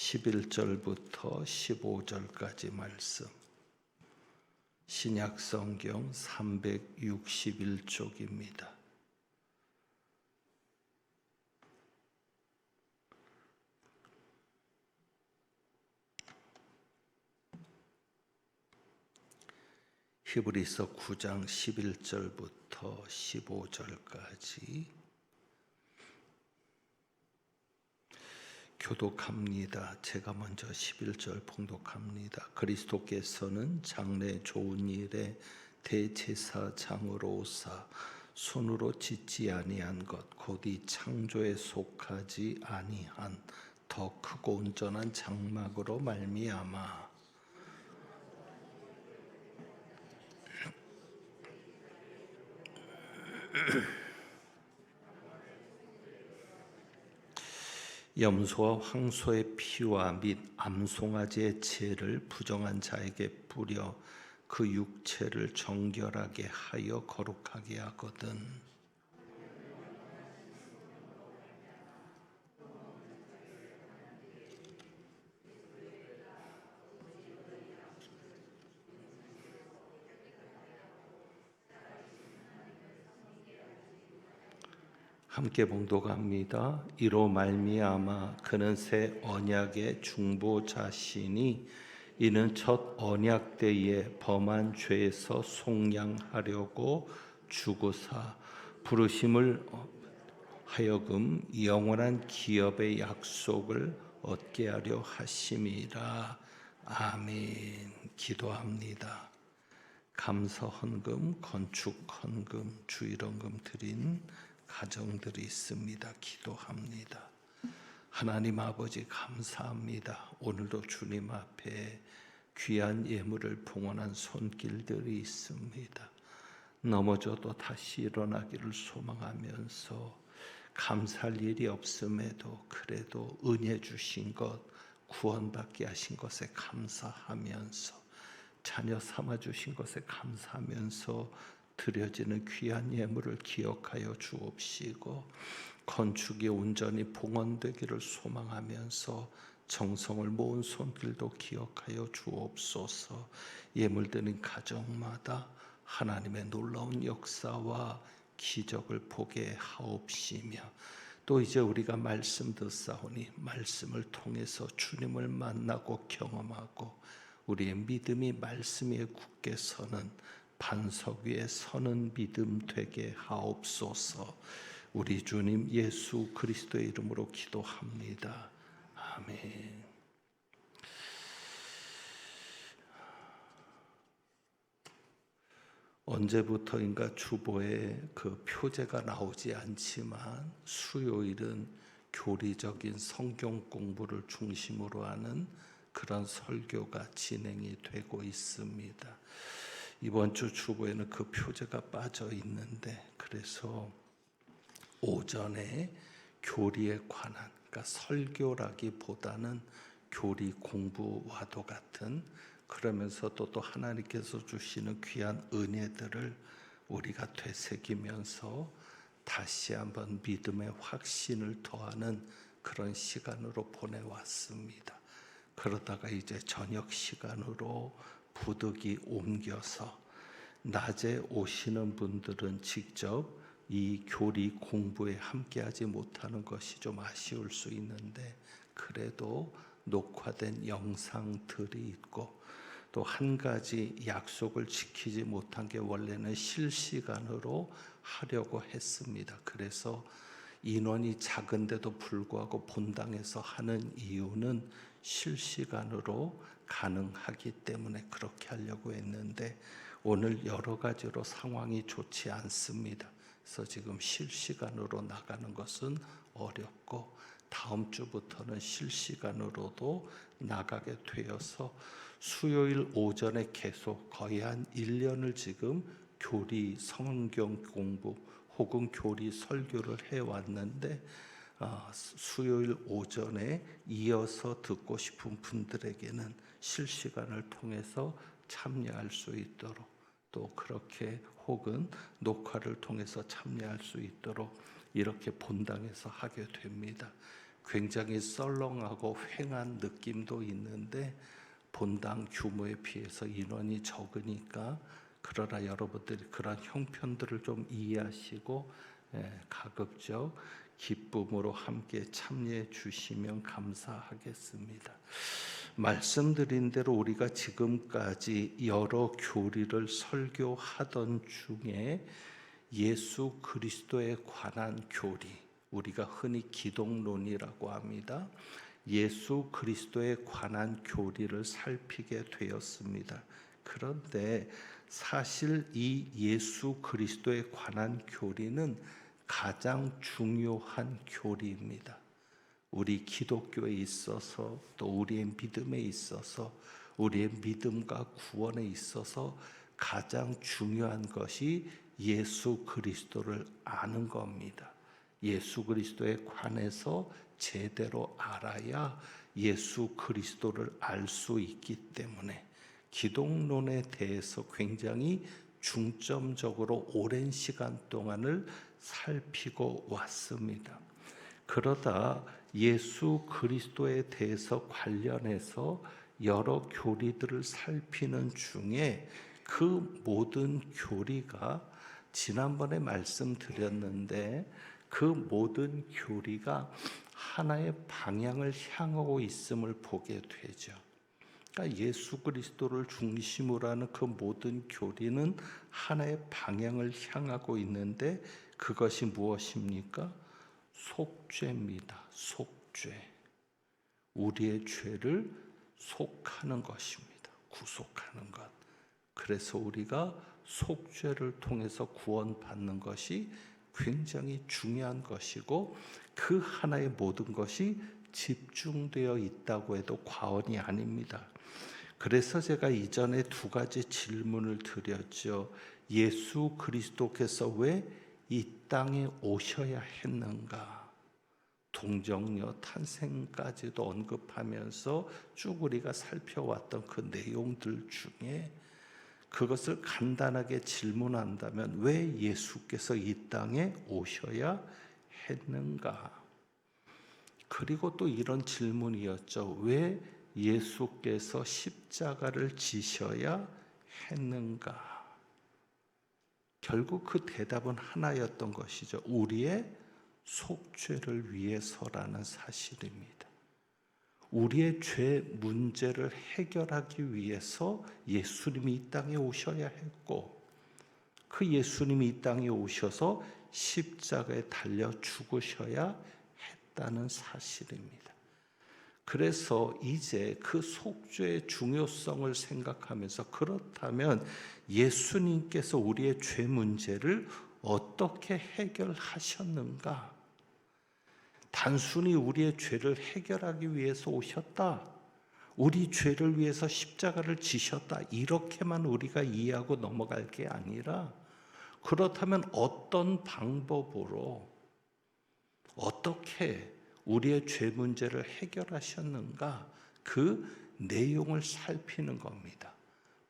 11절부터 15절까지 말씀, 신약성경 361쪽입니다. 히브리서 9장 11절부터 15절까지 교독합니다. 제가 먼저 11절 봉독합니다. 그리스도께서는 장래 좋은 일에 대제사장으로 오사 손으로 짓지 아니한 것 곧 이 창조에 속하지 아니한 더 크고 온전한 장막으로 말미암아 염소와 황소의 피와 및 암송아지의 죄를 부정한 자에게 뿌려 그 육체를 정결하게 하여 거룩하게 하거든. 함께 봉독합니다. 이로 말미암아 그는 새 언약의 중보자시니 이는 첫 언약 때에 범한 죄에서 속량하려고 죽으사 부르심을 하여금 영원한 기업의 약속을 얻게 하려 하심이라. 아멘. 기도합니다. 감사 헌금, 건축 헌금, 주일 헌금 드린 가정들이 있습니다. 기도합니다. 하나님 아버지 감사합니다. 오늘도 주님 앞에 귀한 예물을 봉헌한 손길들이 있습니다. 넘어져도 다시 일어나기를 소망하면서 감사할 일이 없음에도 그래도 은혜 주신 것, 구원받게 하신 것에 감사하면서 자녀 삼아 주신 것에 감사하면서 드려지는 귀한 예물을 기억하여 주옵시고 건축이 온전히 봉헌되기를 소망하면서 정성을 모은 손길도 기억하여 주옵소서. 예물 드린 가정마다 하나님의 놀라운 역사와 기적을 보게 하옵시며 또 이제 우리가 말씀 듣사오니 말씀을 통해서 주님을 만나고 경험하고 우리의 믿음이 말씀 위에 굳게 서는 반석 위에 서는 믿음 되게 하옵소서. 우리 주님 예수 그리스도의 이름으로 기도합니다. 아멘. 언제부터인가 주보에 그 표제가 나오지 않지만 수요일은 교리적인 성경 공부를 중심으로 하는 그런 설교가 진행이 되고 있습니다. 이번 주 주보에는 그 표제가 빠져 있는데 그래서 오전에 교리에 관한 그러니까 설교라기보다는 교리 공부와도 같은 그러면서도 또 하나님께서 주시는 귀한 은혜들을 우리가 되새기면서 다시 한번 믿음의 확신을 더하는 그런 시간으로 보내왔습니다. 그러다가 이제 저녁 시간으로 부득이 옮겨서 낮에 오시는 분들은 직접 이 교리 공부에 함께하지 못하는 것이 좀 아쉬울 수 있는데 그래도 녹화된 영상들이 있고 또 한 가지 약속을 지키지 못한 게 원래는 실시간으로 하려고 했습니다. 그래서 인원이 작은데도 불구하고 본당에서 하는 이유는 실시간으로 가능하기 때문에 그렇게 하려고 했는데 오늘 여러 가지로 상황이 좋지 않습니다. 그래서 지금 실시간으로 나가는 것은 어렵고 다음 주부터는 실시간으로도 나가게 되어서 수요일 오전에 계속 거의 한 1년을 지금 교리 성경 공부 혹은 교리 설교를 해왔는데 수요일 오전에 이어서 듣고 싶은 분들에게는 실시간을 통해서 참여할 수 있도록 또 그렇게 혹은 녹화를 통해서 참여할 수 있도록 이렇게 본당에서 하게 됩니다. 굉장히 썰렁하고 휑한 느낌도 있는데 본당 규모에 비해서 인원이 적으니까, 그러나 여러분들이 그런 형편들을 좀 이해하시고 가급적 기쁨으로 함께 참여해 주시면 감사하겠습니다. 말씀드린 대로 우리가 지금까지 여러 교리를 설교하던 중에 예수 그리스도에 관한 교리, 우리가 흔히 기독론이라고 합니다. 예수 그리스도에 관한 교리를 살피게 되었습니다. 그런데 사실 이 예수 그리스도에 관한 교리는 가장 중요한 교리입니다. 우리 기독교에 있어서, 또 우리의 믿음에 있어서, 우리의 믿음과 구원에 있어서 가장 중요한 것이 예수 그리스도를 아는 겁니다. 예수 그리스도에 관해서 제대로 알아야 예수 그리스도를 알 수 있기 때문에 기독론에 대해서 굉장히 중점적으로 오랜 시간 동안을 살피고 왔습니다. 그러다 예수 그리스도에 대해서 관련해서 여러 교리들을 살피는 중에 그 모든 교리가, 지난번에 말씀드렸는데 그 모든 교리가 하나의 방향을 향하고 있음을 보게 되죠. 그러니까 예수 그리스도를 중심으로 하는 그 모든 교리는 하나의 방향을 향하고 있는데, 그것이 무엇입니까? 속죄입니다. 속죄. 우리의 죄를 속하는 것입니다. 구속하는 것. 그래서 우리가 속죄를 통해서 구원받는 것이 굉장히 중요한 것이고, 그 하나의 모든 것이 집중되어 있다고 해도 과언이 아닙니다. 그래서 제가 이전에 두 가지 질문을 드렸죠. 예수 그리스도께서 왜 이 땅에 오셔야 했는가? 동정녀 탄생까지도 언급하면서 쭉 우리가 살펴왔던 그 내용들 중에 그것을 간단하게 질문한다면, 왜 예수께서 이 땅에 오셔야 했는가? 그리고 또 이런 질문이었죠. 왜 예수께서 십자가를 지셔야 했는가? 결국 그 대답은 하나였던 것이죠. 우리의 속죄를 위해서라는 사실입니다. 우리의 죄 문제를 해결하기 위해서 예수님이 이 땅에 오셔야 했고, 그 예수님이 이 땅에 오셔서 십자가에 달려 죽으셔야 했다는 사실입니다. 그래서 이제 그 속죄의 중요성을 생각하면서, 그렇다면 예수님께서 우리의 죄 문제를 어떻게 해결하셨는가? 단순히 우리의 죄를 해결하기 위해서 오셨다, 우리 죄를 위해서 십자가를 지셨다, 이렇게만 우리가 이해하고 넘어갈 게 아니라, 그렇다면 어떤 방법으로 어떻게 우리의 죄 문제를 해결하셨는가? 그 내용을 살피는 겁니다.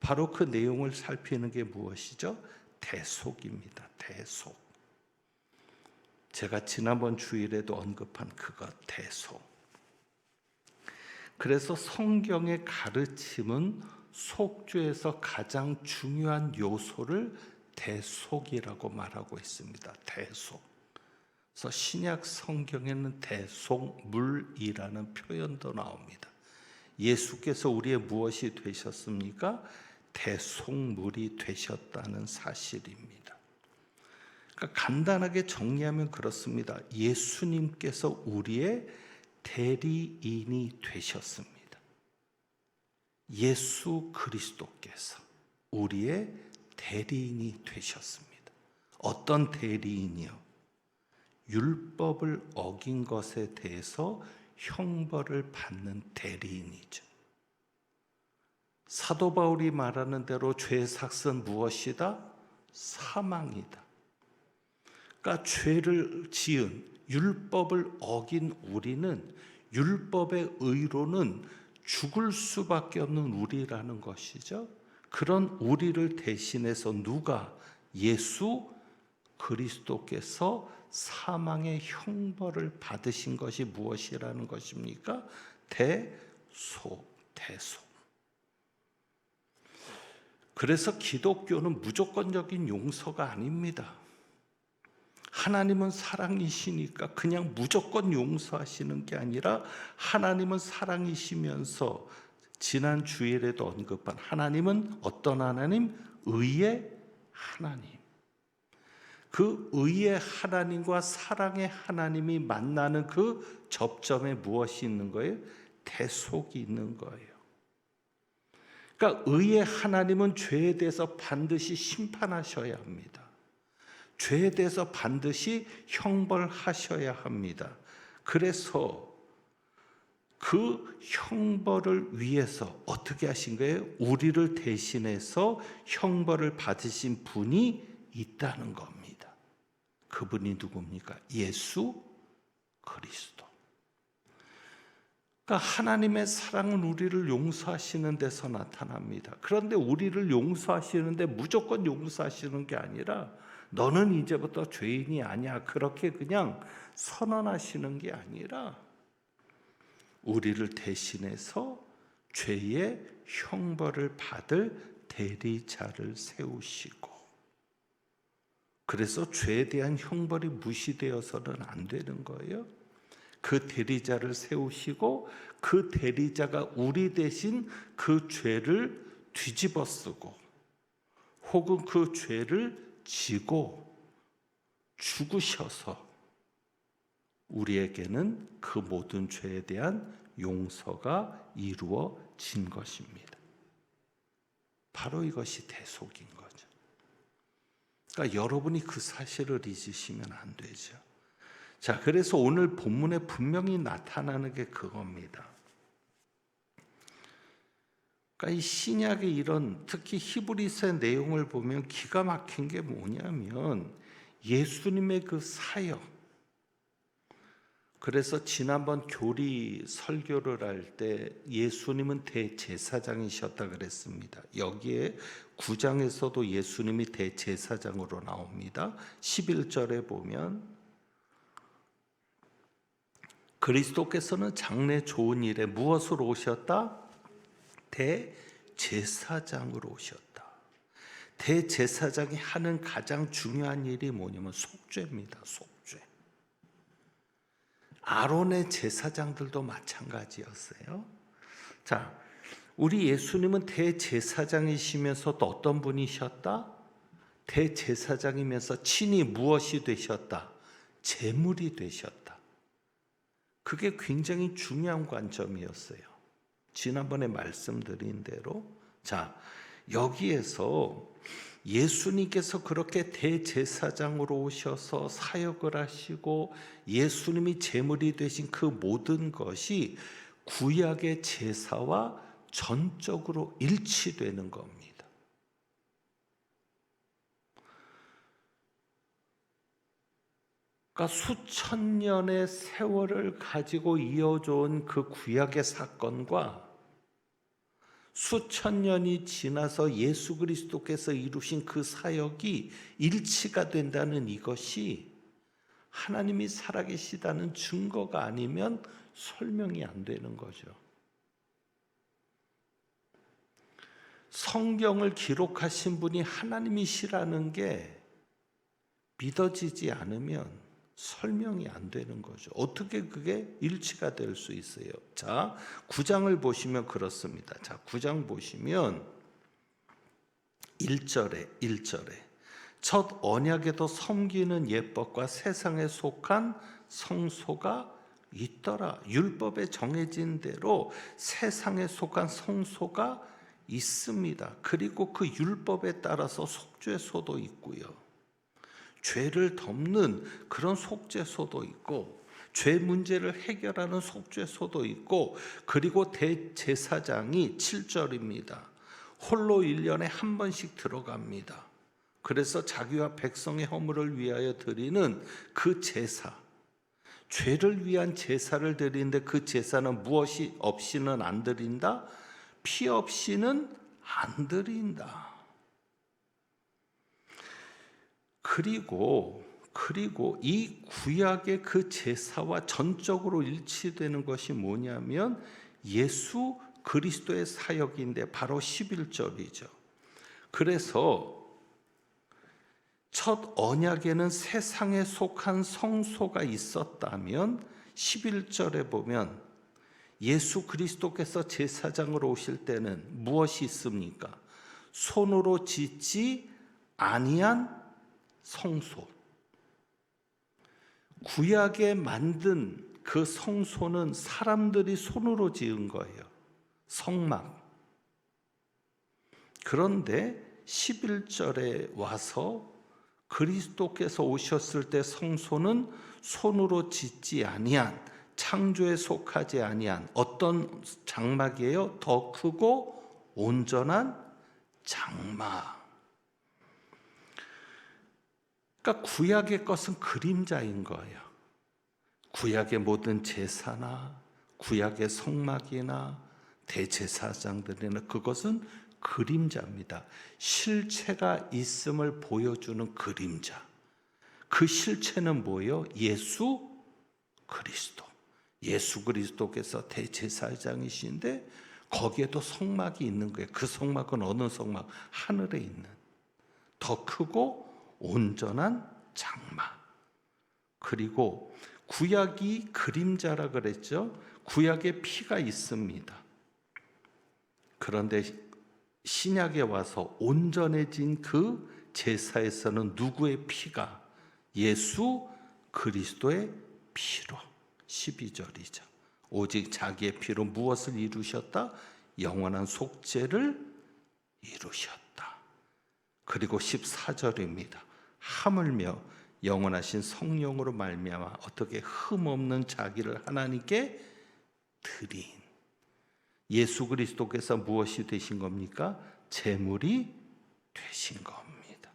바로 그 내용을 살피는 게 무엇이죠? 대속입니다. 대속. 제가 지난번 주일에도 언급한 그것, 대속. 그래서 성경의 가르침은 속죄에서 가장 중요한 요소를 대속이라고 말하고 있습니다. 대속. 그래서 신약 성경에는 대속물이라는 표현도 나옵니다. 예수께서 우리의 무엇이 되셨습니까? 대속물이 되셨다는 사실입니다. 그러니까 간단하게 정리하면 그렇습니다. 예수님께서 우리의 대리인이 되셨습니다. 예수 그리스도께서 우리의 대리인이 되셨습니다. 어떤 대리인이요? 율법을 어긴 것에 대해서 형벌을 받는 대리인이죠. 사도 바울이 말하는 대로 죄의 삭은 무엇이다? 사망이다. 그러니까 죄를 지은, 율법을 어긴 우리는, 율법의 의로는 죽을 수밖에 없는 우리라는 것이죠. 그런 우리를 대신해서 누가? 예수 그리스도께서 사망의 형벌을 받으신 것이 무엇이라는 것입니까? 대속. 그래서 기독교는 무조건적인 용서가 아닙니다. 하나님은 사랑이시니까 그냥 무조건 용서하시는 게 아니라 하나님은 사랑이시면서 지난 주일에도 언급한 하나님은 어떤 하나님? 의의 하나님. 그 의의 하나님과 사랑의 하나님이 만나는 그 접점에 무엇이 있는 거예요? 대속이 있는 거예요. 그러니까 의의 하나님은 죄에 대해서 반드시 심판하셔야 합니다. 죄에 대해서 반드시 형벌하셔야 합니다. 그래서 그 형벌을 위해서 어떻게 하신 거예요? 우리를 대신해서 형벌을 받으신 분이 있다는 겁니다. 그분이 누굽니까? 예수 그리스도. 그러니까 하나님의 사랑은 우리를 용서하시는 데서 나타납니다. 그런데 우리를 용서하시는데 무조건 용서하시는 게 아니라 너는 이제부터 죄인이 아니야, 그렇게 그냥 선언하시는 게 아니라 우리를 대신해서 죄의 형벌을 받을 대리자를 세우시고, 그래서 죄에 대한 형벌이 무시되어서는 안 되는 거예요. 그 대리자를 세우시고 그 대리자가 우리 대신 그 죄를 뒤집어 쓰고 혹은 그 죄를 지고 죽으셔서 우리에게는 그 모든 죄에 대한 용서가 이루어진 것입니다. 바로 이것이 대속인 거죠. 그러니까 여러분이 그 사실을 잊으시면 안 되죠. 자, 그래서 오늘 본문에 분명히 나타나는 게 그겁니다. 그러니까 이 신약의 이런 특히 히브리서 내용을 보면 기가 막힌 게 뭐냐면 예수님의 그 사역. 그래서 지난번 교리 설교를 할 때 예수님은 대제사장이셨다 그랬습니다. 여기에 9장에서도 예수님이 대제사장으로 나옵니다. 11절에 보면 그리스도께서는 장래 좋은 일에 무엇으로 오셨다? 대제사장으로 오셨다. 대제사장이 하는 가장 중요한 일이 뭐냐면 속죄입니다. 속죄. 아론의 제사장들도 마찬가지였어요. 자, 우리 예수님은 대제사장이시면서 또 어떤 분이셨다? 대제사장이면서 친히 무엇이 되셨다? 제물이 되셨다. 그게 굉장히 중요한 관점이었어요. 지난번에 말씀드린 대로. 자, 여기에서 예수님께서 그렇게 대제사장으로 오셔서 사역을 하시고 예수님이 제물이 되신 그 모든 것이 구약의 제사와 전적으로 일치되는 겁니다. 그러니까 수천 년의 세월을 가지고 이어져온 그 구약의 사건과 수천 년이 지나서 예수 그리스도께서 이루신 그 사역이 일치가 된다는 이것이 하나님이 살아계시다는 증거가 아니면 설명이 안 되는 거죠. 성경을 기록하신 분이 하나님이시라는 게 믿어지지 않으면 설명이 안 되는 거죠. 어떻게 그게 일치가 될 수 있어요? 자, 9장을 보시면 그렇습니다. 자, 9장 보시면 1절에 첫 언약에도 섬기는 예법과 세상에 속한 성소가 있더라. 율법에 정해진 대로 세상에 속한 성소가 있습니다. 그리고 그 율법에 따라서 속죄소도 있고요. 죄를 덮는 그런 속죄소도 있고 죄 문제를 해결하는 속죄소도 있고, 그리고 대제사장이 7절입니다. 홀로 1년에 한 번씩 들어갑니다. 그래서 자기와 백성의 허물을 위하여 드리는 그 제사, 죄를 위한 제사를 드리는데 그 제사는 무엇이 없이는 안 드린다? 피 없이는 안 드린다. 그리고 그리고 이 구약의 그 제사와 전적으로 일치되는 것이 뭐냐면 예수 그리스도의 사역인데 바로 11절이죠. 그래서 첫 언약에는 세상에 속한 성소가 있었다면 11절에 보면 예수 그리스도께서 제사장으로 오실 때는 무엇이 있습니까? 손으로 짓지 아니한 성소. 구약에 만든 그 성소는 사람들이 손으로 지은 거예요. 성막. 그런데 11절에 와서 그리스도께서 오셨을 때 성소는 손으로 짓지 아니한, 창조에 속하지 아니한 어떤 장막이에요? 더 크고 온전한 장막. 그러니까 구약의 것은 그림자인 거예요. 구약의 모든 제사나 구약의 성막이나 대제사장들이나 그것은 그림자입니다. 실체가 있음을 보여주는 그림자. 그 실체는 뭐예요? 예수 그리스도. 예수 그리스도께서 대제사장이신데 거기에도 성막이 있는 거예요. 그 성막은 어느 성막? 하늘에 있는 더 크고 온전한 장막. 그리고 구약이 그림자라 그랬죠. 구약에 피가 있습니다. 그런데 신약에 와서 온전해진 그 제사에서는 누구의 피가? 예수 그리스도의 피로. 12절이죠. 오직 자기의 피로 무엇을 이루셨다? 영원한 속죄를 이루셨다. 그리고 14절입니다. 하물며 영원하신 성령으로 말미암아 어떻게 흠없는 자기를 하나님께 드린 예수 그리스도께서 무엇이 되신 겁니까? 제물이 되신 겁니다.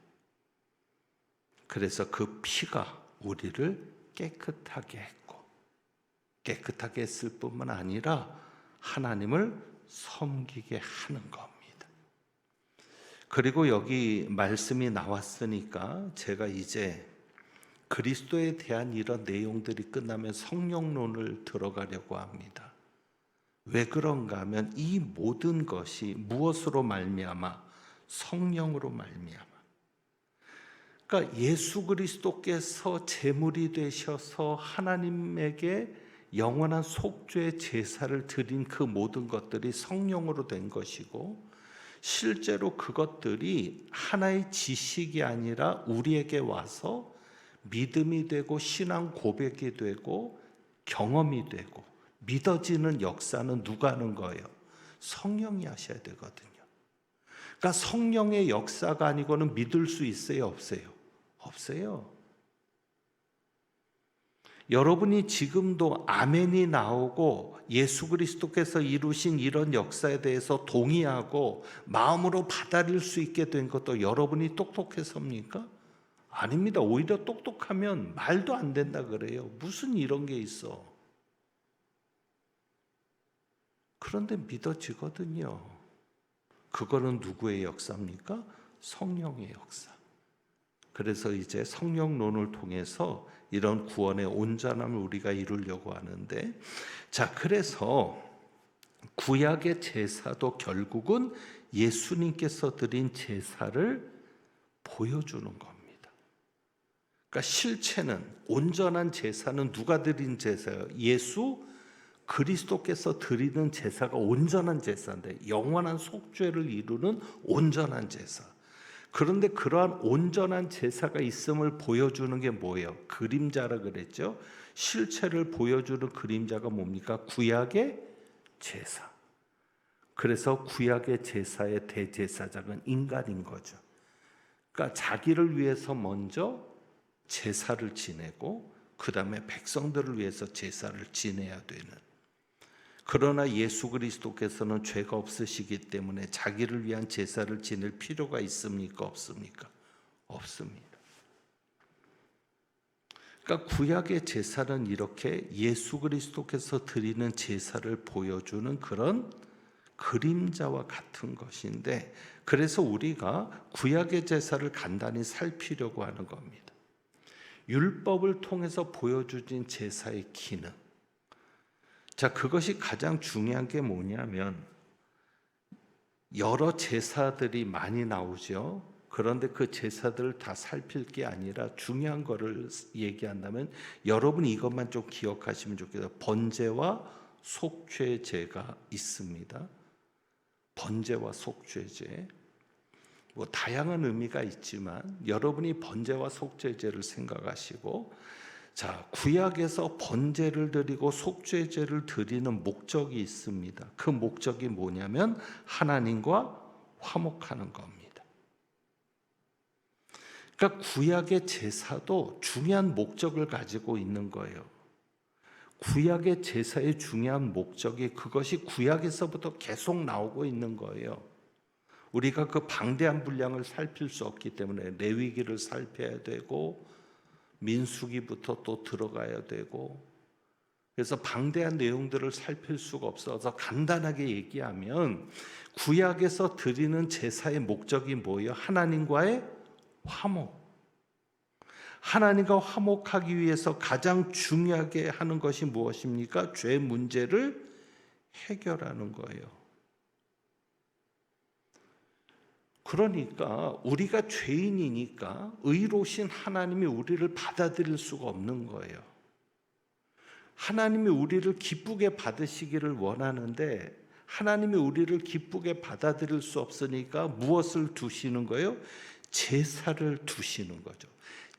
그래서 그 피가 우리를 깨끗하게 했고, 깨끗하게 했을 뿐만 아니라 하나님을 섬기게 하는 겁니다. 그리고 여기 말씀이 나왔으니까 제가 이제 그리스도에 대한 이런 내용들이 끝나면 성령론을 들어가려고 합니다. 왜 그런가 하면 이 모든 것이 무엇으로 말미암아? 성령으로 말미암아. 그러니까 예수 그리스도께서 제물이 되셔서 하나님에게 영원한 속죄의 제사를 드린 그 모든 것들이 성령으로 된 것이고, 실제로 그것들이 하나의 지식이 아니라 우리에게 와서 믿음이 되고 신앙 고백이 되고 경험이 되고 믿어지는 역사는 누가 하는 거예요? 성령이 하셔야 되거든요. 그러니까 성령의 역사가 아니고는 믿을 수 있어요? 없어요? 없어요. 여러분이 지금도 아멘이 나오고 예수 그리스도께서 이루신 이런 역사에 대해서 동의하고 마음으로 받아들일 수 있게 된 것도 여러분이 똑똑해서입니까? 아닙니다. 오히려 똑똑하면 말도 안 된다 그래요. 무슨 이런 게 있어. 그런데 믿어지거든요. 그거는 누구의 역사입니까? 성령의 역사. 그래서 이제 성령론을 통해서 이런 구원의 온전함을 우리가 이루려고 하는데, 자, 그래서 구약의 제사도 결국은 예수님께서 드린 제사를 보여주는 겁니다. 그러니까 실체는, 온전한 제사는 누가 드린 제사예요? 예수 그리스도께서 드리는 제사가 온전한 제사인데, 영원한 속죄를 이루는 온전한 제사. 그런데 그러한 온전한 제사가 있음을 보여주는 게 뭐예요? 그림자라 그랬죠. 실체를 보여주는 그림자가 뭡니까? 구약의 제사. 그래서 구약의 제사의 대제사장은 인간인 거죠. 그러니까 자기를 위해서 먼저 제사를 지내고 그 다음에 백성들을 위해서 제사를 지내야 되는. 그러나 예수 그리스도께서는 죄가 없으시기 때문에 자기를 위한 제사를 지낼 필요가 있습니까? 없습니까? 없습니다. 그러니까 구약의 제사는 이렇게 예수 그리스도께서 드리는 제사를 보여주는 그런 그림자와 같은 것인데, 그래서 우리가 구약의 제사를 간단히 살피려고 하는 겁니다. 율법을 통해서 보여주신 제사의 기능. 자, 그것이 가장 중요한 게 뭐냐면 여러 제사들이 많이 나오죠. 그런데 그 제사들을 다 살필 게 아니라 중요한 거를 얘기한다면 여러분이 이것만 좀 기억하시면 좋겠어요. 번제와 속죄제가 있습니다. 번제와 속죄제. 뭐 다양한 의미가 있지만 여러분이 번제와 속죄제를 생각하시고, 자, 구약에서 번제를 드리고 속죄제를 드리는 목적이 있습니다. 그 목적이 뭐냐면 하나님과 화목하는 겁니다. 그러니까 구약의 제사도 중요한 목적을 가지고 있는 거예요. 구약의 제사의 중요한 목적이 그것이 구약에서부터 계속 나오고 있는 거예요. 우리가 그 방대한 분량을 살필 수 없기 때문에 레위기를 살펴야 되고 민수기부터 또 들어가야 되고, 그래서 방대한 내용들을 살필 수가 없어서 간단하게 얘기하면 구약에서 드리는 제사의 목적이 뭐예요? 하나님과의 화목. 하나님과 화목하기 위해서 가장 중요하게 하는 것이 무엇입니까? 죄 문제를 해결하는 거예요. 그러니까 우리가 죄인이니까 의로우신 하나님이 우리를 받아들일 수가 없는 거예요. 하나님이 우리를 기쁘게 받으시기를 원하는데 하나님이 우리를 기쁘게 받아들일 수 없으니까 무엇을 두시는 거예요? 제사를 두시는 거죠.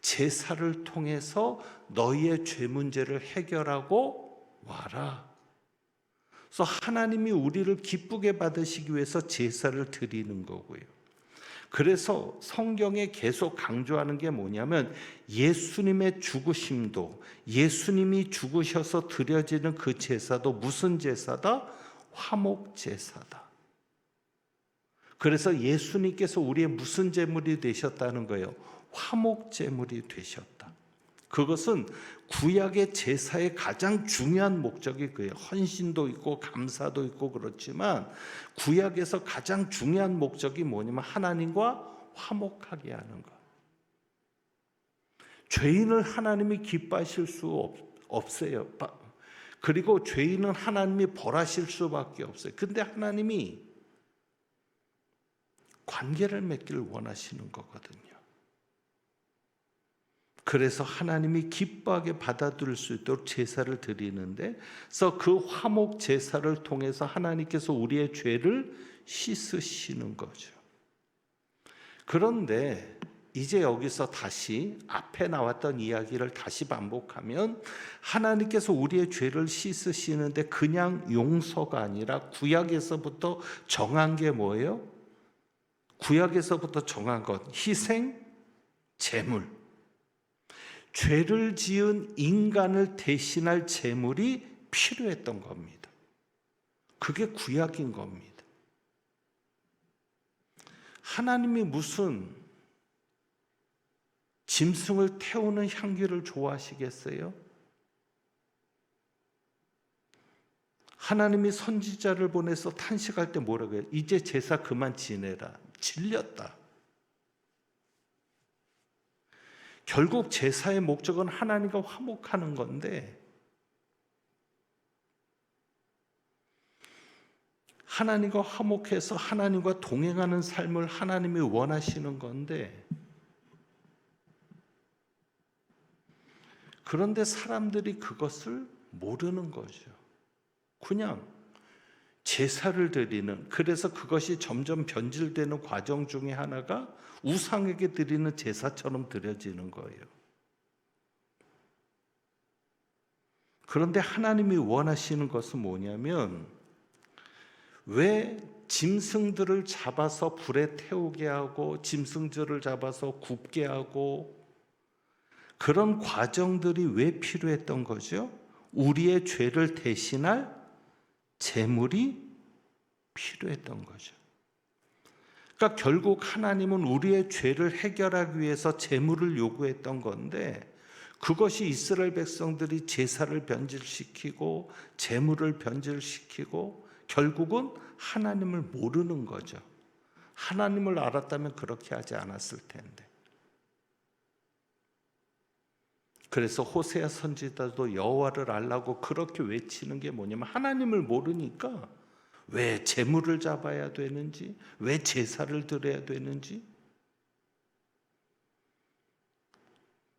제사를 통해서 너희의 죄 문제를 해결하고 와라. 그래서 하나님이 우리를 기쁘게 받으시기 위해서 제사를 드리는 거고요. 그래서 성경에 계속 강조하는 게 뭐냐면 예수님의 죽으심도, 예수님이 죽으셔서 드려지는 그 제사도 무슨 제사다? 화목 제사다. 그래서 예수님께서 우리의 무슨 제물이 되셨다는 거예요? 화목 제물이 되셨다. 그것은 구약의 제사의 가장 중요한 목적이 그예요. 헌신도 있고 감사도 있고 그렇지만 구약에서 가장 중요한 목적이 뭐냐면 하나님과 화목하게 하는 것. 죄인을 하나님이 기뻐하실 수 없어요. 그리고 죄인은 하나님이 벌하실 수밖에 없어요. 근데 하나님이 관계를 맺기를 원하시는 거거든요. 그래서 하나님이 기뻐하게 받아들일 수 있도록 제사를 드리는데, 그래서 그 화목 제사를 통해서 하나님께서 우리의 죄를 씻으시는 거죠. 그런데 이제 여기서 다시 앞에 나왔던 이야기를 다시 반복하면 하나님께서 우리의 죄를 씻으시는데 그냥 용서가 아니라 구약에서부터 정한 게 뭐예요? 구약에서부터 정한 것, 희생, 제물. 죄를 지은 인간을 대신할 제물이 필요했던 겁니다. 그게 구약인 겁니다. 하나님이 무슨 짐승을 태우는 향기를 좋아하시겠어요? 하나님이 선지자를 보내서 탄식할 때 뭐라고 해요? 이제 제사 그만 지내라. 질렸다. 결국 제사의 목적은 하나님과 화목하는 건데 하나님과 화목해서 하나님과 동행하는 삶을 하나님이 원하시는 건데, 그런데 사람들이 그것을 모르는 거죠. 그냥 제사를 드리는, 그래서 그것이 점점 변질되는 과정 중에 하나가 우상에게 드리는 제사처럼 드려지는 거예요. 그런데 하나님이 원하시는 것은 뭐냐면, 왜 짐승들을 잡아서 불에 태우게 하고 짐승들을 잡아서 굽게 하고 그런 과정들이 왜 필요했던 거죠? 우리의 죄를 대신할 제물이 필요했던 거죠. 그러니까 결국 하나님은 우리의 죄를 해결하기 위해서 제물을 요구했던 건데, 그것이 이스라엘 백성들이 제사를 변질시키고 제물을 변질시키고 결국은 하나님을 모르는 거죠. 하나님을 알았다면 그렇게 하지 않았을 텐데. 그래서 호세아 선지자도 여호와를 알라고 그렇게 외치는 게 뭐냐면 하나님을 모르니까 왜 제물을 잡아야 되는지, 왜 제사를 드려야 되는지.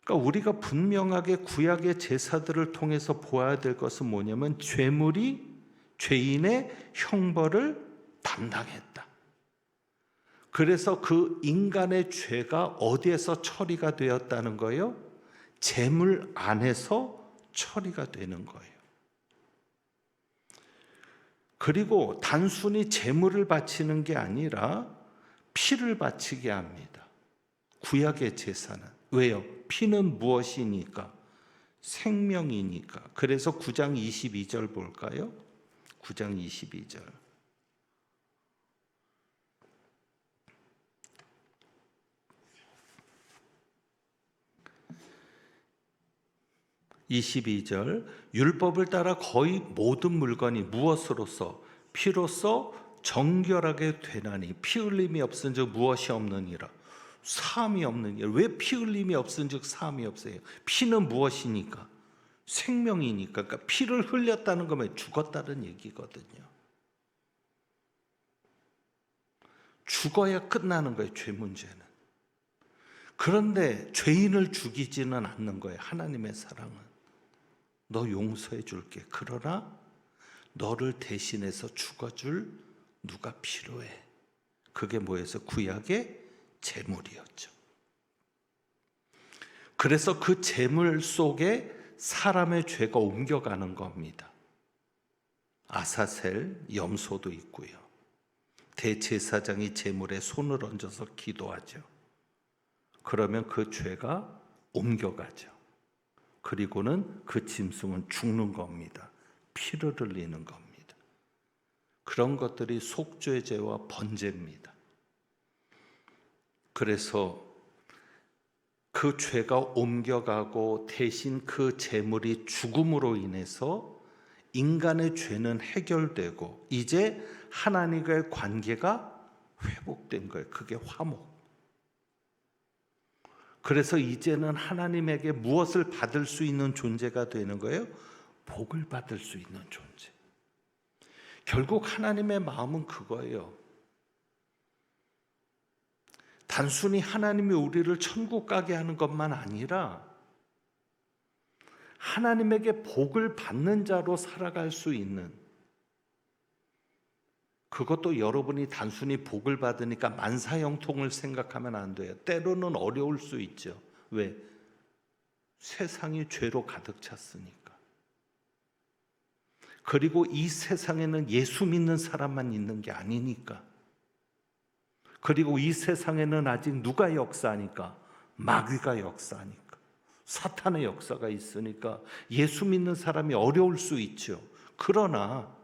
그러니까 우리가 분명하게 구약의 제사들을 통해서 보아야 될 것은 뭐냐면 죄물이 죄인의 형벌을 담당했다. 그래서 그 인간의 죄가 어디에서 처리가 되었다는 거예요? 제물 안에서 처리가 되는 거예요. 그리고 단순히 제물을 바치는 게 아니라 피를 바치게 합니다. 구약의 제사는. 왜요? 피는 무엇이니까? 생명이니까. 그래서 9장 22절 볼까요? 9장 22절. 22절 율법을 따라 거의 모든 물건이 무엇으로서 피로써 정결하게 되나니 피 흘림이 없은즉 무엇이 없느니라. 사함이 없느니라. 왜 피 흘림이 없은즉 사함이 없어요? 피는 무엇이니까? 생명이니까. 그러니까 피를 흘렸다는 거면 죽었다는 얘기거든요. 죽어야 끝나는 거예요, 죄 문제는. 그런데 죄인을 죽이지는 않는 거예요, 하나님의 사랑은. 너 용서해 줄게. 그러나 너를 대신해서 죽어줄 누가 필요해. 그게 뭐였어? 구약의 제물이었죠. 그래서 그 제물 속에 사람의 죄가 옮겨가는 겁니다. 아사셀, 염소도 있고요. 대제사장이 제물에 손을 얹어서 기도하죠. 그러면 그 죄가 옮겨가죠. 그리고는 그 짐승은 죽는 겁니다. 피를 흘리는 겁니다. 그런 것들이 속죄제와 번제입니다. 그래서 그 죄가 옮겨가고 대신 그 제물이 죽음으로 인해서 인간의 죄는 해결되고 이제 하나님과의 관계가 회복된 거예요. 그게 화목. 그래서 이제는 하나님에게 무엇을 받을 수 있는 존재가 되는 거예요? 복을 받을 수 있는 존재. 결국 하나님의 마음은 그거예요. 단순히 하나님이 우리를 천국 가게 하는 것만 아니라 하나님에게 복을 받는 자로 살아갈 수 있는, 그것도 여러분이 단순히 복을 받으니까 만사형통을 생각하면 안 돼요. 때로는 어려울 수 있죠. 왜? 세상이 죄로 가득 찼으니까. 그리고 이 세상에는 예수 믿는 사람만 있는 게 아니니까. 그리고 이 세상에는 아직 누가 역사하니까? 마귀가 역사하니까. 사탄의 역사가 있으니까 예수 믿는 사람이 어려울 수 있죠. 그러나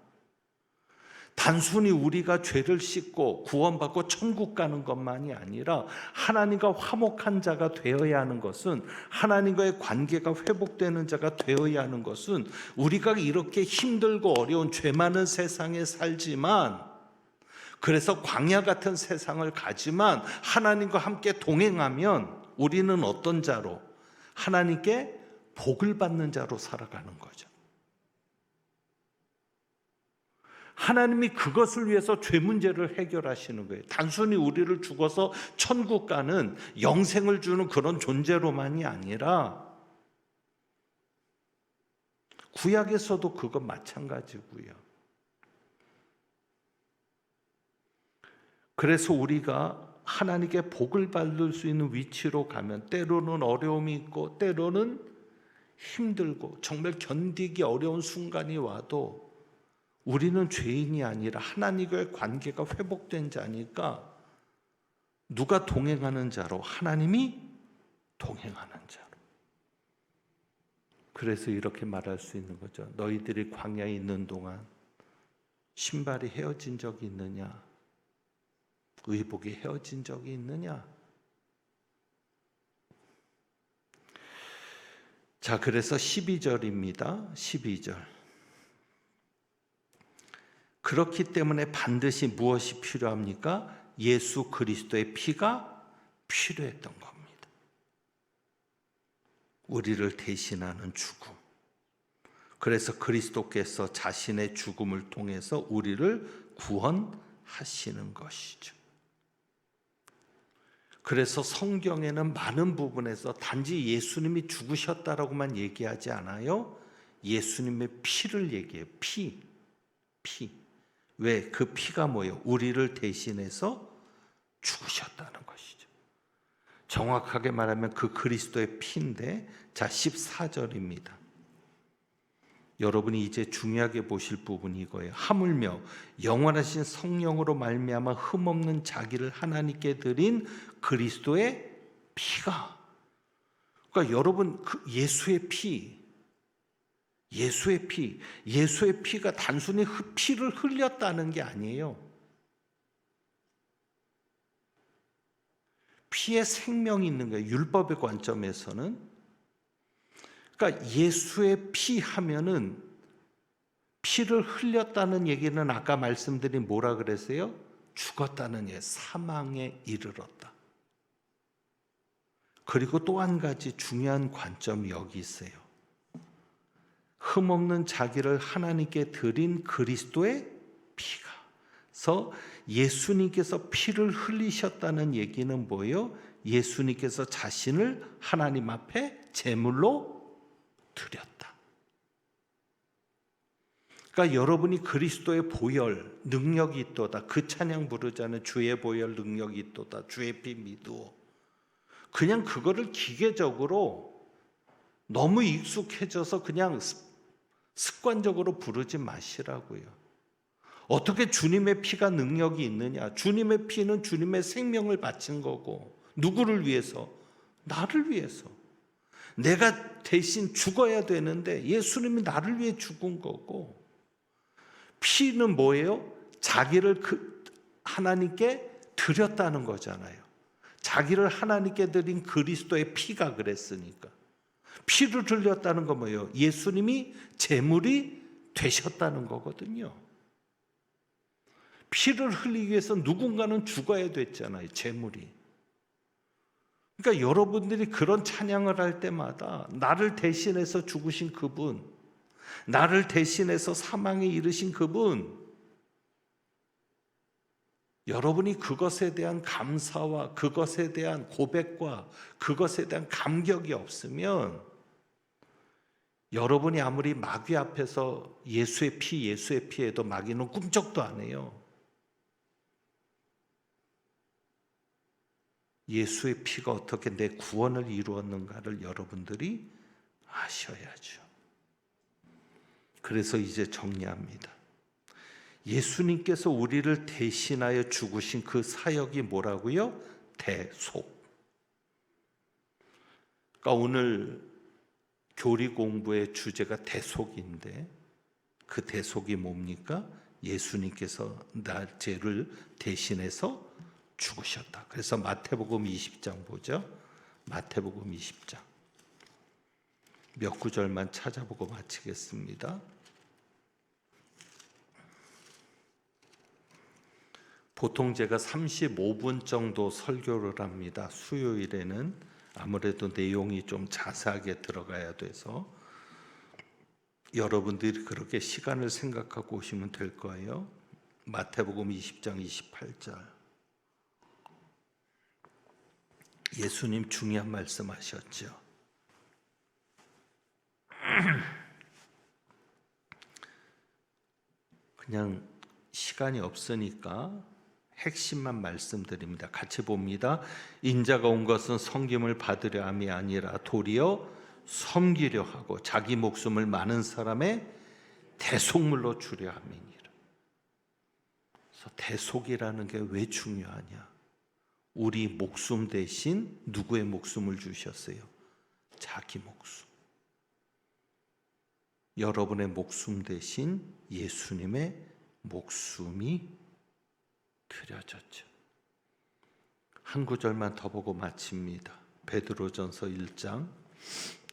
단순히 우리가 죄를 씻고 구원받고 천국 가는 것만이 아니라 하나님과 화목한 자가 되어야 하는 것은, 하나님과의 관계가 회복되는 자가 되어야 하는 것은, 우리가 이렇게 힘들고 어려운 죄 많은 세상에 살지만, 그래서 광야 같은 세상을 가지만 하나님과 함께 동행하면 우리는 어떤 자로? 하나님께 복을 받는 자로 살아가는 거죠. 하나님이 그것을 위해서 죄 문제를 해결하시는 거예요. 단순히 우리를 죽어서 천국 가는, 영생을 주는 그런 존재로만이 아니라 구약에서도 그건 마찬가지고요. 그래서 우리가 하나님께 복을 받을 수 있는 위치로 가면 때로는 어려움이 있고 때로는 힘들고 정말 견디기 어려운 순간이 와도 우리는 죄인이 아니라 하나님과의 관계가 회복된 자니까 누가 동행하는 자로? 하나님이 동행하는 자로. 그래서 이렇게 말할 수 있는 거죠. 너희들이 광야에 있는 동안 신발이 헤어진 적이 있느냐? 의복이 헤어진 적이 있느냐? 자, 그래서 12절입니다. 12절. 그렇기 때문에 반드시 무엇이 필요합니까? 예수 그리스도의 피가 필요했던 겁니다. 우리를 대신하는 죽음. 그래서 그리스도께서 자신의 죽음을 통해서 우리를 구원하시는 것이죠. 그래서 성경에는 많은 부분에서 단지 예수님이 죽으셨다라고만 얘기하지 않아요. 예수님의 피를 얘기해요. 피. 왜? 그 피가 뭐예요? 우리를 대신해서 죽으셨다는 것이죠. 정확하게 말하면 그 그리스도의 피인데, 자 14절입니다. 여러분이 이제 중요하게 보실 부분이 이거예요. 하물며 영원하신 성령으로 말미암아 흠없는 자기를 하나님께 드린 그리스도의 피가, 그러니까 여러분 그 예수의 피가 단순히 피를 흘렸다는 게 아니에요. 피에 생명이 있는 거예요. 율법의 관점에서는. 그러니까 예수의 피 하면은 피를 흘렸다는 얘기는 아까 말씀드린 뭐라 그랬어요? 죽었다는 얘기, 사망에 이르렀다. 그리고 또 한 가지 중요한 관점이 여기 있어요. 흠없는 자기를 하나님께 드린 그리스도의 피가. 그래서 예수님께서 피를 흘리셨다는 얘기는 뭐예요? 예수님께서 자신을 하나님 앞에 제물로 드렸다. 그러니까 여러분이 그리스도의 보혈 능력이 있도다. 그 찬양 부르자는 주의 보혈 능력이 있도다. 주의 피 믿으오. 그냥 그거를 기계적으로 너무 익숙해져서 그냥 습관적으로 부르지 마시라고요. 어떻게 주님의 피가 능력이 있느냐? 주님의 피는 주님의 생명을 바친 거고, 누구를 위해서? 나를 위해서. 내가 대신 죽어야 되는데 예수님이 나를 위해 죽은 거고, 피는 뭐예요? 자기를 하나님께 드렸다는 거잖아요. 자기를 하나님께 드린 그리스도의 피가 그랬으니까. 피를 흘렸다는 건 뭐예요? 예수님이 제물이 되셨다는 거거든요. 피를 흘리기 위해서 누군가는 죽어야 됐잖아요. 제물이. 그러니까 여러분들이 그런 찬양을 할 때마다 나를 대신해서 죽으신 그분, 나를 대신해서 사망에 이르신 그분, 여러분이 그것에 대한 감사와 그것에 대한 고백과 그것에 대한 감격이 없으면 여러분이 아무리 마귀 앞에서 예수의 피 해도 마귀는 꿈쩍도 안 해요. 예수의 피가 어떻게 내 구원을 이루었는가를 여러분들이 아셔야죠. 그래서 이제 정리합니다. 예수님께서 우리를 대신하여 죽으신 그 사역이 뭐라고요? 대속. 그러니까 오늘 교리 공부의 주제가 대속인데, 그 대속이 뭡니까? 예수님께서 나 죄를 대신해서 죽으셨다. 그래서 마태복음 20장 보죠. 마태복음 20장 몇 구절만 찾아보고 마치겠습니다. 보통 제가 35분 정도 설교를 합니다. 수요일에는 아무래도 내용이 좀 자세하게 들어가야 돼서 여러분들이 그렇게 시간을 생각하고 오시면 될 거예요. 마태복음 20장 28절. 예수님 중요한 말씀 하셨죠. 그냥 시간이 없으니까 핵심만 말씀드립니다. 같이 봅니다. 인자가 온 것은 섬김을 받으려 함이 아니라 도리어 섬기려 하고 자기 목숨을 많은 사람의 대속물로 주려 함이니라. 그래서 대속이라는 게 왜 중요하냐? 우리 목숨 대신 누구의 목숨을 주셨어요? 자기 목숨. 여러분의 목숨 대신 예수님의 목숨이 드려졌죠. 한 구절만 더 보고 마칩니다. 베드로전서 1장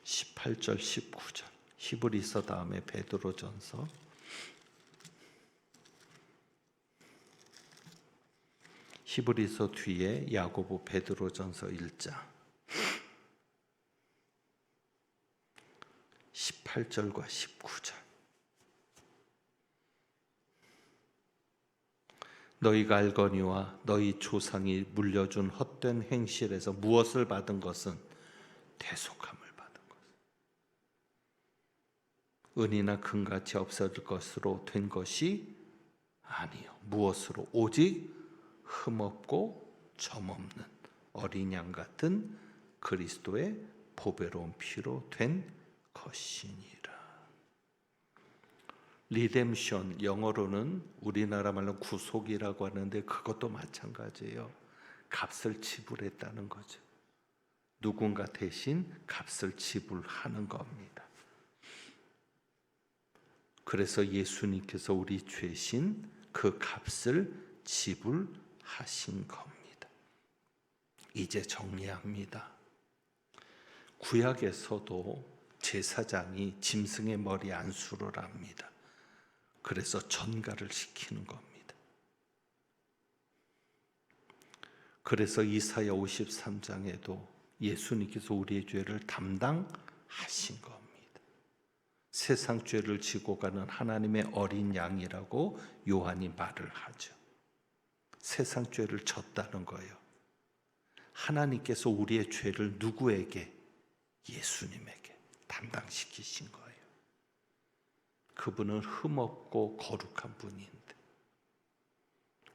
18절 19절. 히브리서 다음에 베드로전서. 히브리서 뒤에 야고보, 베드로전서 1장. 8절과 19절. 너희가 알거니와 너희 조상이 물려준 헛된 행실에서 무엇을 받은 것은 대속함을 받은 것. 은이나 금같이 없어질 것으로 된 것이 아니요. 무엇으로? 오직 흠없고 점없는 어린 양 같은 그리스도의 보배로운 피로 된 것이니라. 리뎀션, 영어로는 우리나라 말로 구속이라고 하는데 그것도 마찬가지예요. 값을 지불했다는 거죠. 누군가 대신 값을 지불하는 겁니다. 그래서 예수님께서 우리 죄신 그 값을 지불하신 겁니다. 이제 정리합니다. 구약에서도 제사장이 짐승의 머리 안수를 합니다. 그래서 전가를 시키는 겁니다. 그래서 이사야 53장에도 예수님께서 우리의 죄를 담당하신 겁니다. 세상 죄를 지고 가는 하나님의 어린 양이라고 요한이 말을 하죠. 세상 죄를 졌다는 거예요. 하나님께서 우리의 죄를 누구에게? 예수님에게 담당시키신 거예요. 그분은 흠없고 거룩한 분인데,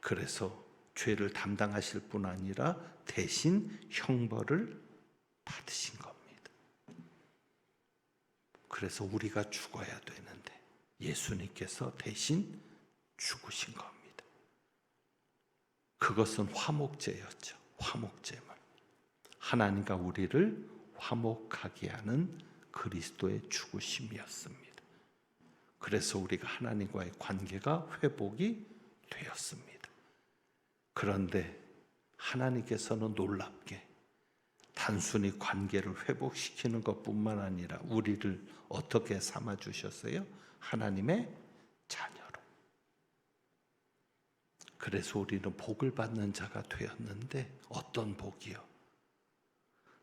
그래서 죄를 담당하실 뿐 아니라 대신 형벌을 받으신 겁니다. 그래서 우리가 죽어야 되는데 예수님께서 대신 죽으신 겁니다. 그것은 화목제였죠. 화목제물. 하나님과 우리를 화목하게 하는 그리스도의 죽으심이었습니다. 그래서 우리가 하나님과의 관계가 회복이 되었습니다. 그런데 하나님께서는 놀랍게 단순히 관계를 회복시키는 것뿐만 아니라 우리를 어떻게 삼아 주셨어요? 하나님의 자녀로. 그래서 우리는 복을 받는 자가 되었는데, 어떤 복이요?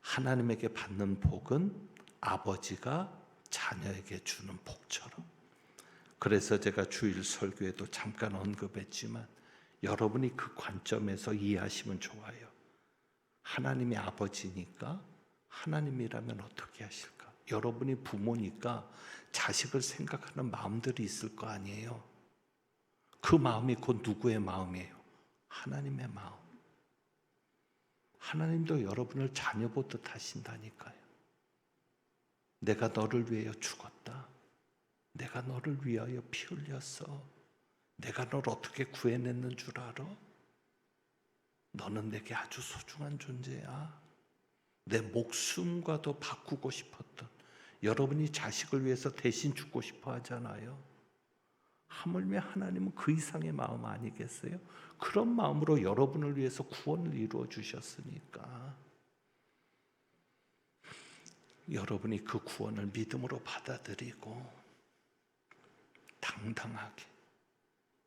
하나님에게 받는 복은 아버지가 자녀에게 주는 복처럼. 그래서 제가 주일 설교에도 잠깐 언급했지만 여러분이 그 관점에서 이해하시면 좋아요. 하나님이 아버지니까 하나님이라면 어떻게 하실까? 여러분이 부모니까 자식을 생각하는 마음들이 있을 거 아니에요. 그 마음이 곧 누구의 마음이에요? 하나님의 마음. 하나님도 여러분을 자녀 보듯 하신다니까요. 내가 너를 위하여 죽었다. 내가 너를 위하여 피 흘렸어. 내가 너를 어떻게 구해냈는 줄 알아? 너는 내게 아주 소중한 존재야. 내 목숨과도 바꾸고 싶었던, 여러분이 자식을 위해서 대신 죽고 싶어 하잖아요. 하물며 하나님은 그 이상의 마음 아니겠어요? 그런 마음으로 여러분을 위해서 구원을 이루어 주셨으니까 여러분이 그 구원을 믿음으로 받아들이고 당당하게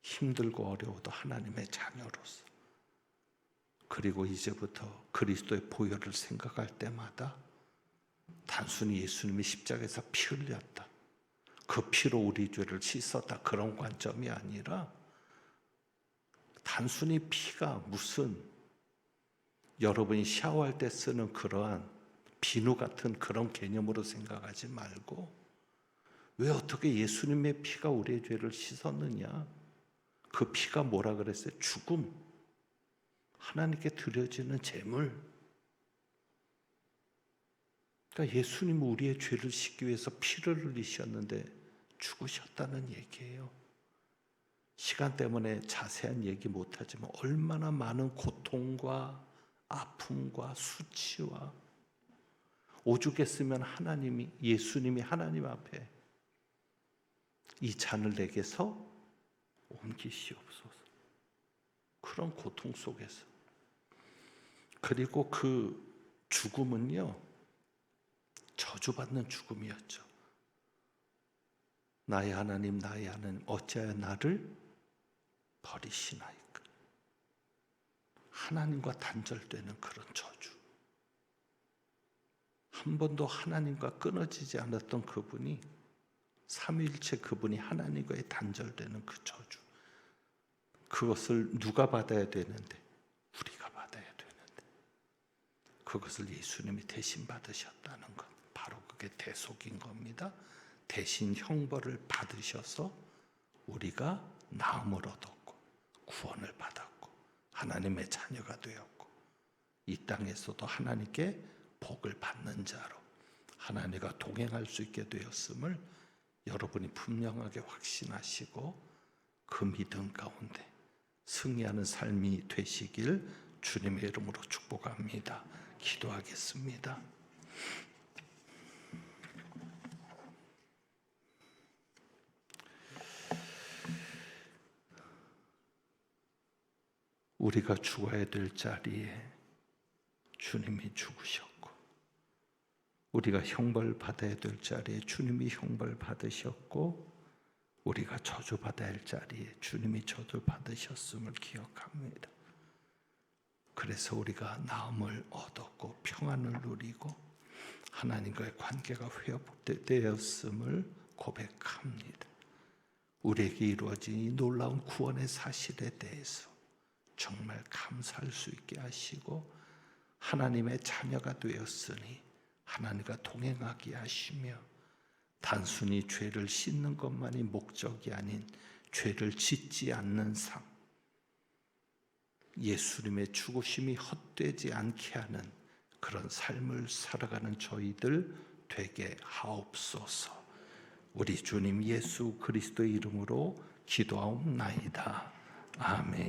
힘들고 어려워도 하나님의 자녀로서, 그리고 이제부터 그리스도의 보혈을 생각할 때마다 단순히 예수님이 십자가에서 피 흘렸다, 그 피로 우리 죄를 씻었다, 그런 관점이 아니라 단순히 피가 무슨 여러분이 샤워할 때 쓰는 그러한 비누 같은 그런 개념으로 생각하지 말고, 왜 어떻게 예수님의 피가 우리의 죄를 씻었느냐? 그 피가 뭐라 그랬어요? 죽음. 하나님께 드려지는 제물. 그러니까 예수님은 우리의 죄를 씻기 위해서 피를 흘리셨는데 죽으셨다는 얘기예요. 시간 때문에 자세한 얘기 못하지만 얼마나 많은 고통과 아픔과 수치와 오죽했으면 하나님이, 예수님이 하나님 앞에 이 잔을 내게서 옮기시옵소서. 그런 고통 속에서. 그리고 그 죽음은요, 저주받는 죽음이었죠. 나의 하나님, 나의 하나님, 어찌하여 나를 버리시나이까. 하나님과 단절되는 그런 저주. 한 번도 하나님과 끊어지지 않았던 그분이 삼위일체 그분이 하나님과의 단절되는 그 저주, 그것을 누가 받아야 되는데? 우리가 받아야 되는데, 그것을 예수님이 대신 받으셨다는 것, 바로 그게 대속인 겁니다. 대신 형벌을 받으셔서 우리가 나음을 얻었고 구원을 받았고 하나님의 자녀가 되었고, 이 땅에서도 하나님께 복을 받는 자로 하나님과 동행할 수 있게 되었음을 여러분이 분명하게 확신하시고 그 믿음 가운데 승리하는 삶이 되시길 주님의 이름으로 축복합니다. 기도하겠습니다. 우리가 죽어야 될 자리에 주님이 죽으셨고, 우리가 형벌 받아야 될 자리에 주님이 형벌 받으셨고, 우리가 저주받아야 할 자리에 주님이 저주 받으셨음을 기억합니다. 그래서 우리가 나음을 얻었고 평안을 누리고 하나님과의 관계가 회복되었음을 고백합니다. 우리에게 이루어진 이 놀라운 구원의 사실에 대해서 정말 감사할 수 있게 하시고, 하나님의 자녀가 되었으니 하나님과 동행하게 하시며, 단순히 죄를 씻는 것만이 목적이 아닌 죄를 짓지 않는 삶, 예수님의 죽으심이 헛되지 않게 하는 그런 삶을 살아가는 저희들 되게 하옵소서. 우리 주님 예수 그리스도의 이름으로 기도하옵나이다. 아멘.